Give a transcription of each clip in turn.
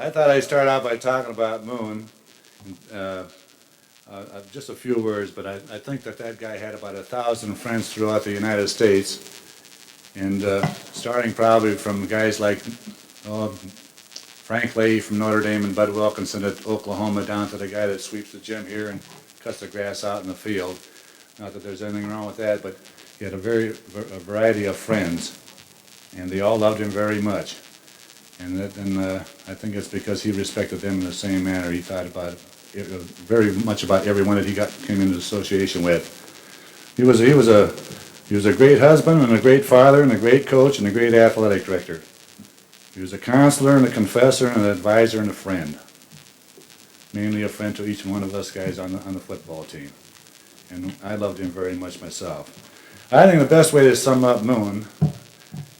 I thought I'd start out by talking about Moon. Uh, just a few words, but I think that guy had about 1,000 friends throughout the United States, and starting probably from guys like Frank Leahy from Notre Dame and Bud Wilkinson at Oklahoma down to the guy that sweeps the gym here and cuts the grass out in the field. Not that there's anything wrong with that, but he had a variety of friends, and they all loved him very much. And I think it's because he respected them in the same manner. He thought about it very much about everyone that he came into association with. He was a great husband and a great father and a great coach and a great athletic director. He was a counselor and a confessor and an advisor and a friend. Mainly a friend to each one of us guys on the football team. And I loved him very much myself. I think the best way to sum up Moon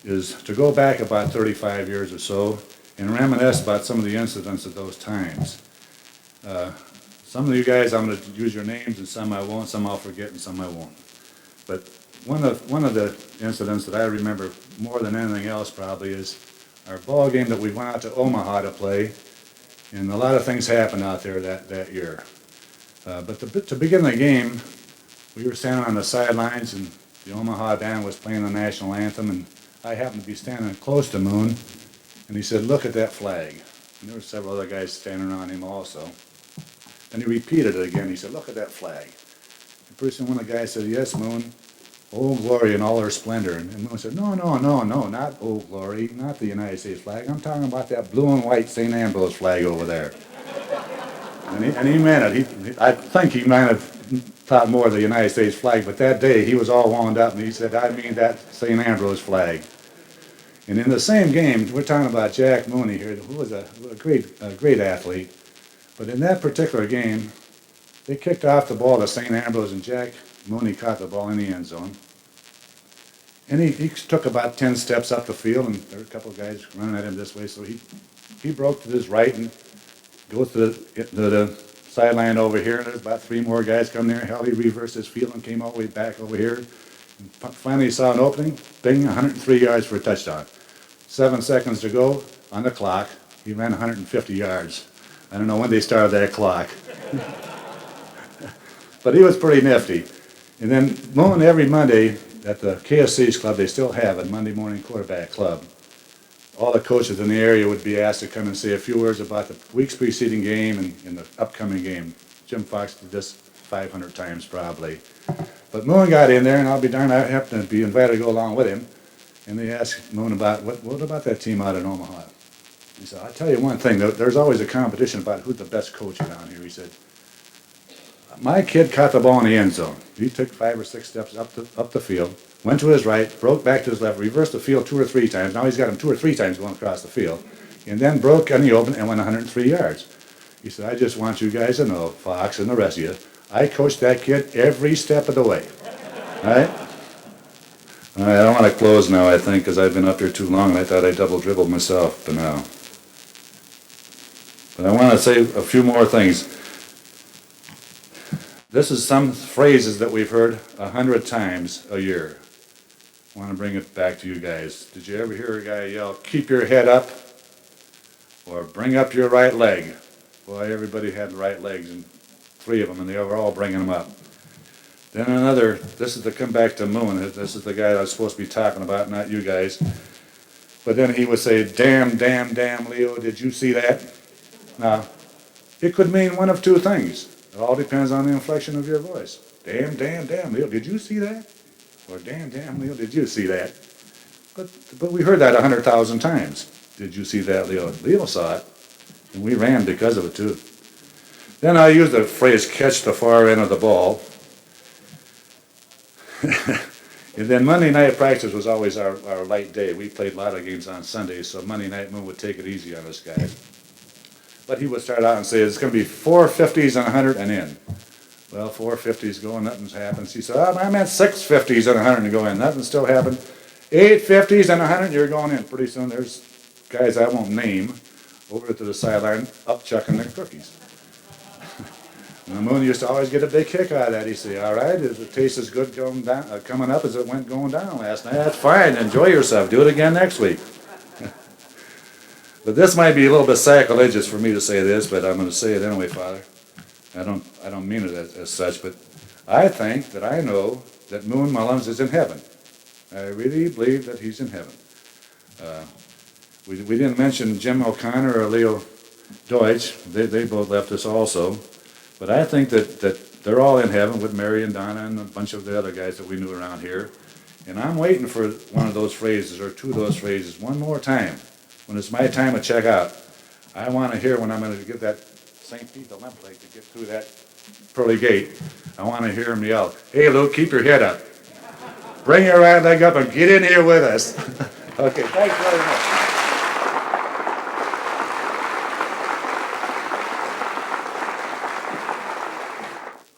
is to go back about 35 years or so and reminisce about some of the incidents of those times. Some of you guys, I'm going to use your names, and some I won't, some I'll forget, and some I won't. But one of the incidents that I remember more than anything else probably is our ball game that we went out to Omaha to play, and a lot of things happened out there that year. But to begin the game, we were standing on the sidelines, and the Omaha band was playing the national anthem, and I happened to be standing close to Moon, and he said, "Look at that flag." And there were several other guys standing around him also. And he repeated it again. He said, "Look at that flag." And pretty soon one of the guys said, "Yes, Moon, Old Glory in all her splendor." And Moon said, "No, no, no, no, not Old Glory, not the United States flag. I'm talking about that blue and white St. Ambrose flag over there." And he meant it. I think he might have thought more of the United States flag, but that day he was all wound up and he said, "I mean that St. Ambrose flag." And in the same game, we're talking about Jack Mooney here, who was a great athlete. But in that particular game, they kicked off the ball to St. Ambrose, and Jack Mooney caught the ball in the end zone. And he took about 10 steps up the field, and there were a couple of guys running at him this way, so he broke to his right and goes to the sideline over here, and there's about 3 more guys coming there. Hell, he reversed his field and came all the way back over here. And finally, he saw an opening, bing, 103 yards for a touchdown. 7 seconds to go on the clock. He ran 150 yards. I don't know when they started that clock. But he was pretty nifty. And then Moon, every Monday at the KSC's club, they still have it, Monday Morning Quarterback Club. All the coaches in the area would be asked to come and say a few words about the week's preceding game and the upcoming game. Jim Fox did this 500 times probably. But Moon got in there, and I'll be darned, I happened to be invited to go along with him. And they asked Moon about, what about that team out in Omaha? He said, "I'll tell you one thing, there's always a competition about who's the best coach around here." He said, "My kid caught the ball in the end zone. He took 5 or 6 steps up the field, went to his right, broke back to his left, reversed the field 2 or 3 times. Now he's got him 2 or 3 times going across the field. And then broke on the open and went 103 yards. He said, "I just want you guys to know, Fox and the rest of you, I coached that kid every step of the way." All right? All right, I want to close now, I think, because I've been up here too long, and I thought I double dribbled myself by now. But I want to say a few more things. This is some phrases that we've heard 100 times a year. I want to bring it back to you guys. Did you ever hear a guy yell, "Keep your head up," or "Bring up your right leg"? Boy, everybody had right legs, and 3 of them, and they were all bringing them up. Then another, this is to come back to Moon. This is the guy I was supposed to be talking about, not you guys. But then he would say, "Damn, damn, damn, Leo, did you see that?" Now, it could mean one of 2 things. It all depends on the inflection of your voice. "Damn, damn, damn, Leo, did you see that?" Or "Damn, damn, Leo, did you see that?" But we heard that 100,000 times. "Did you see that, Leo?" Leo saw it, and we ran because of it too. Then I used the phrase, "catch the far end of the ball." And then Monday night practice was always our light day. We played a lot of games on Sundays, so Monday night Moon would take it easy on us guys. But he would start out and say, "It's going to be 4 50s and 100 and in." Well, 4 50s going, nothing's happened. He said, "Oh, I meant 6 50s and 100 and go in." Nothing still happened. 8 50s and 100, you're going in. Pretty soon there's guys I won't name over to the sideline up chucking their cookies. And the Moon used to always get a big kick out of that. He'd say, "All right, does it taste as good coming up as it went going down last night? That's fine. Enjoy yourself. Do it again next week." But this might be a little bit sacrilegious for me to say this, but I'm going to say it anyway, Father. I don't mean it as such, but I think that I know that Moon Mullins is in heaven. I really believe that he's in heaven. We didn't mention Jim O'Connor or Leo Deutsch. They both left us also. But I think that they're all in heaven with Mary and Donna and a bunch of the other guys that we knew around here. And I'm waiting for one of those phrases or two of those phrases one more time. When it's my time to check out, I want to hear when I'm going to get that St. Pete the Limp Lake to get through that pearly gate. I want to hear him yell, "Hey, Luke, keep your head up. Bring your right leg up and get in here with us." Okay, thanks very much.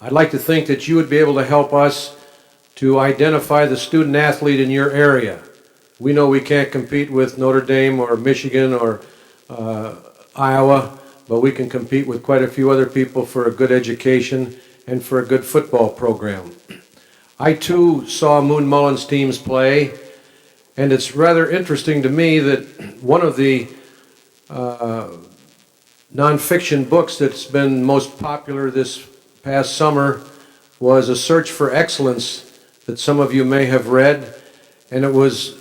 I'd like to think that you would be able to help us to identify the student athlete in your area. We know we can't compete with Notre Dame or Michigan or Iowa, but we can compete with quite a few other people for a good education and for a good football program. I too saw Moon Mullins teams play, and it's rather interesting to me that one of the nonfiction books that's been most popular this past summer was A Search for Excellence that some of you may have read, and it was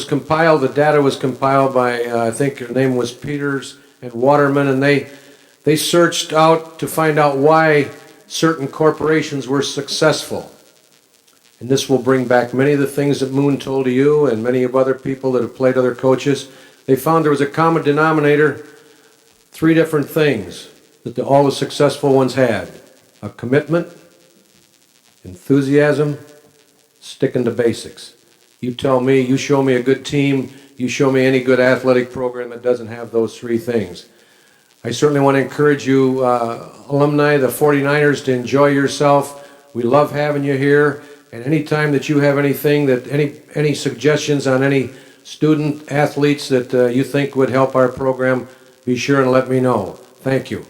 compiled, the data was compiled by, I think her name was Peters and Waterman, and they searched out to find out why certain corporations were successful. And this will bring back many of the things that Moon told to you and many of other people that have played other coaches. They found there was a common denominator, 3 different things that all the successful ones had: a commitment, enthusiasm, sticking to basics. You tell me, you show me a good team, you show me any good athletic program that doesn't have those 3 things. I certainly want to encourage you, alumni, the 49ers, to enjoy yourself. We love having you here, and anytime that you have anything, any suggestions on any student athletes that you think would help our program, be sure and let me know. Thank you.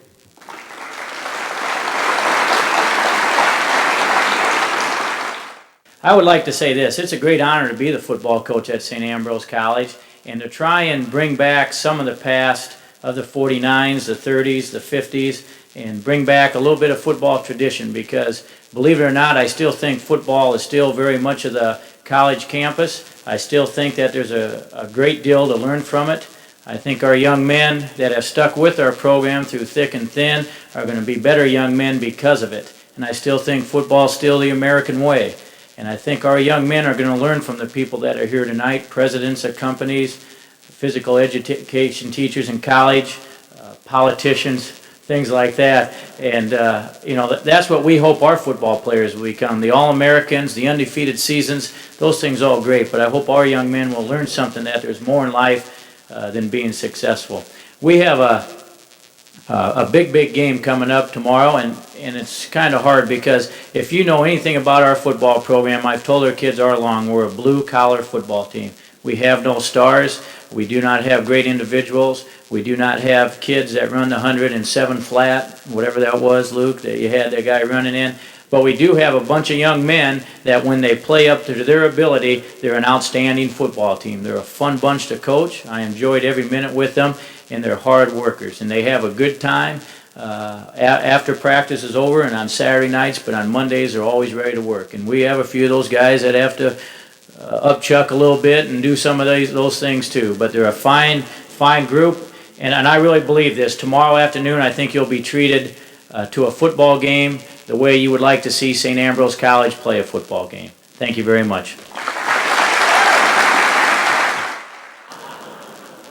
I would like to say this: it's a great honor to be the football coach at St. Ambrose College and to try and bring back some of the past of the 49s, the 30s, the 50s, and bring back a little bit of football tradition, because believe it or not, I still think football is still very much of the college campus. I still think that there's a great deal to learn from it. I think our young men that have stuck with our program through thick and thin are going to be better young men because of it. And I still think football is still the American way. And I think our young men are going to learn from the people that are here tonight: presidents of companies, physical education teachers in college, politicians, things like that. And that's what we hope our football players will become: the All-Americans, the undefeated seasons. Those things are all great, but I hope our young men will learn something, that there's more in life than being successful. We have a big game coming up tomorrow, and it's kind of hard, because if you know anything about our football program, I've told our kids all along, we're a blue-collar football team. We have no stars. We do not have great individuals. We do not have kids that run the 107 flat, whatever that was, Luke, that you had that guy running in. But we do have a bunch of young men that when they play up to their ability, they're an outstanding football team. They're a fun bunch to coach. I enjoyed every minute with them, and they're hard workers, and they have a good time after practice is over and on Saturday nights, but on Mondays they're always ready to work. And we have a few of those guys that have to upchuck a little bit and do some of those things too. But they're a fine group, and I really believe this. Tomorrow afternoon, I think you'll be treated to a football game the way you would like to see St. Ambrose College play a football game. Thank you very much.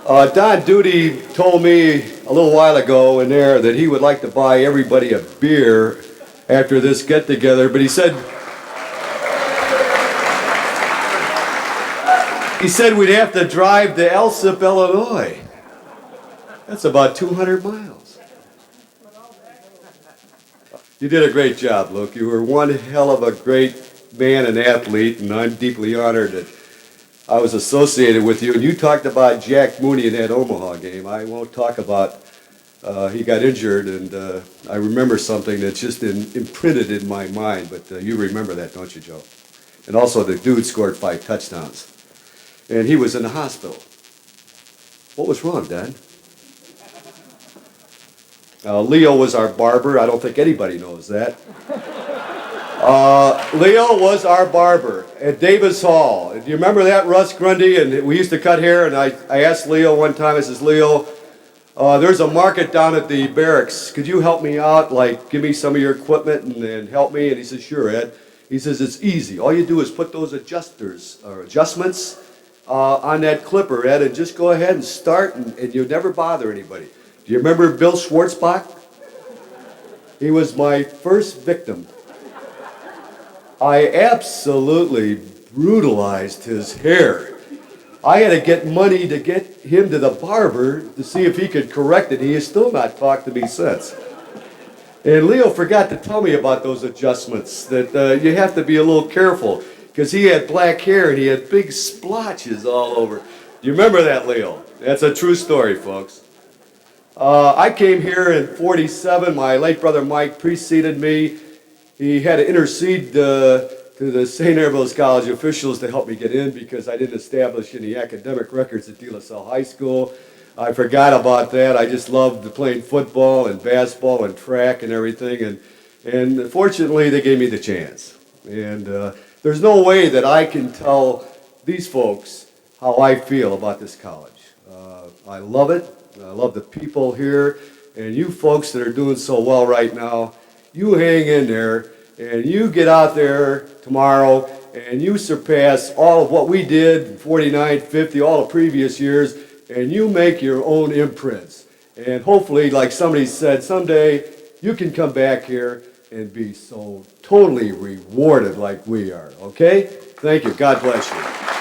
Don Duty told me a little while ago in there that he would like to buy everybody a beer after this get-together, but he said we'd have to drive to Elsip, Illinois. That's about 200 miles. You did a great job, Luke. You were one hell of a great man and athlete, and I'm deeply honored that I was associated with you. And you talked about Jack Mooney in that Omaha game. I won't talk about he got injured, and I remember something that's just imprinted in my mind, but you remember that, don't you, Joe? And also the dude scored 5 touchdowns. And he was in the hospital. What was wrong, Dad? Leo was our barber. I don't think anybody knows that. Leo was our barber at Davis Hall. Do you remember that, Russ Grundy? And we used to cut hair, and I asked Leo one time, I says, Leo, there's a market down at the barracks. Could you help me out? Like, give me some of your equipment and help me? And he says, sure, Ed. He says, it's easy. All you do is put those adjustments on that clipper, Ed, and just go ahead and start, and you'll never bother anybody. Do you remember Bill Schwartzbach? He was my first victim. I absolutely brutalized his hair. I had to get money to get him to the barber to see if he could correct it. He has still not talked to me since. And Leo forgot to tell me about those adjustments, that you have to be a little careful, because he had black hair and he had big splotches all over. You remember that, Leo? That's a true story, folks. I came here in '47. My late brother Mike preceded me. He had to intercede to the St. Ambrose College officials to help me get in because I didn't establish any academic records at De La Salle High School. I forgot about that. I just loved playing football and basketball and track and everything. And fortunately, they gave me the chance. And there's no way that I can tell these folks how I feel about this college. I love it. I love the people here. And you folks that are doing so well right now, you hang in there and you get out there tomorrow and you surpass all of what we did in 49, 50, all the previous years, and you make your own imprints. And hopefully, like somebody said, someday you can come back here and be so totally rewarded like we are, okay? Thank you. God bless you.